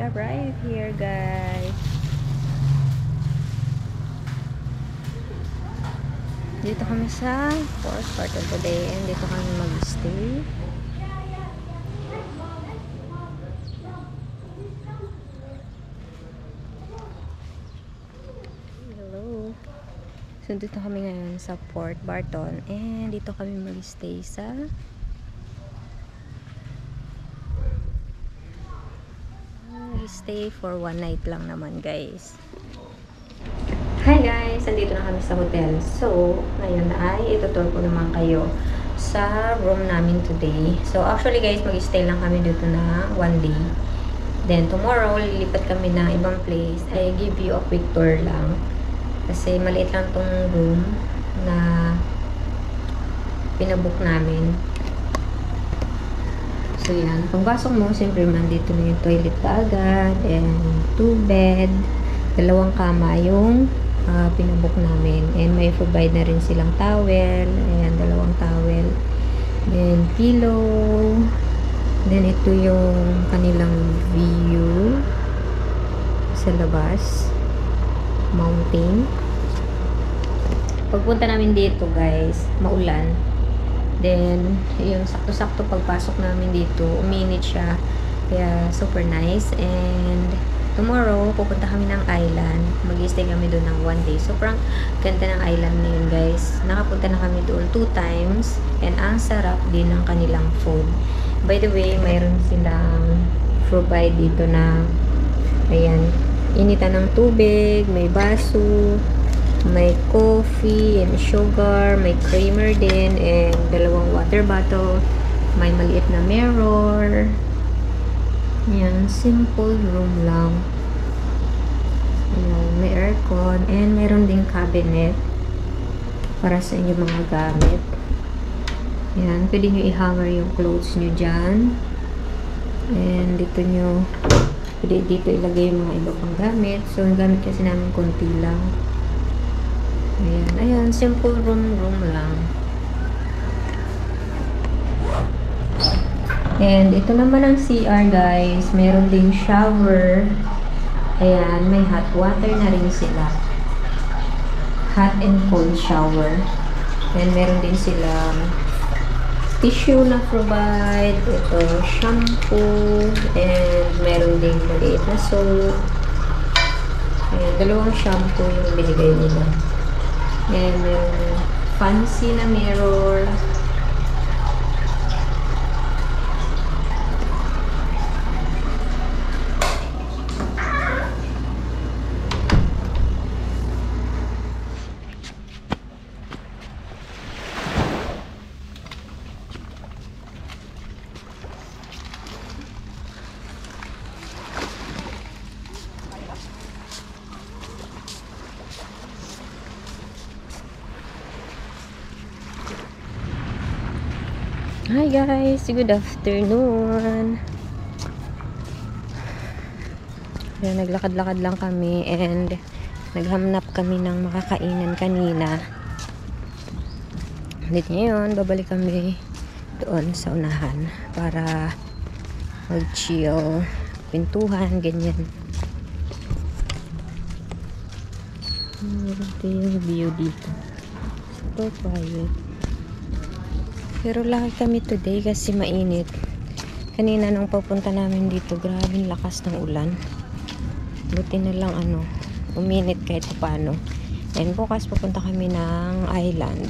arrived here, guys. Dito kami sa fourth part of the day and dito kami mag-stay. Hello. So dito kami ngayon sa Port Barton and dito kami mag-stay sa stay for one night lang naman, guys. Hi guys, nandito na kami sa hotel. So, ngayon ay itutur ko naman kayo sa room namin today. So, actually guys, mag-stay lang kami dito na one day. Then, tomorrow, lilipat kami ng ibang place. I give you a quick tour lang. Kasi maliit lang tong room na pinabook namin. So, yan. Pagpasok mo, siyempre, nandito na yung toilet agad and 2 bed, 2 kama yung pinabook namin. And may provide na rin silang towel. Ayan, 2 towel. Then, pillow. Then, ito yung kanilang view sa labas. Mountain. Pagpunta namin dito, guys, maulan. Then, yung sakto-sakto pagpasok namin dito, uminit siya. Kaya, super nice. And, tomorrow, pupunta kami ng island. Mag-stay kami doon ng 1 day. Sobrang ganda ng island na yun, guys. Nakapunta na kami doon 2 times. And, ang sarap din ng kanilang food. By the way, mayroon silang provide dito na, ayan, initan ng tubig, may baso, may coffee and sugar, may creamer din, and 2 water bottle, may maliit na mirror. Yan, simple room lang. Yan, may aircon, and meron ding cabinet para sa inyong mga gamit. Yan, pwede nyo i-hanger yung clothes nyo dyan. And dito nyo, pwede dito ilagay yung mga iba pang gamit. So, yung gamit kasi namin konti lang. Ayan, ayan, simple room lang. And ito naman ang CR, guys. Meron ding shower. Ayan, may hot water na rin sila. Hot and cold shower. And meron din silang tissue na provide. Ito, shampoo. And meron din maliit na soap. Ayan, 2 shampoo yung binigay nila. And meron fancy na mirror. Hi guys, good afternoon. Ayan, naglakad-lakad lang kami and naghanap kami ng makakainan kanina. Dito ngayon, babalik kami doon sa unahan para mag-chill, pintuhan, ganyan. Ito yung view dito. Super quiet. Pero laki kami today kasi mainit. Kanina nung papunta namin dito, grabe lakas ng ulan. Buti na lang uminit kahit paano. And bukas papunta kami ng island.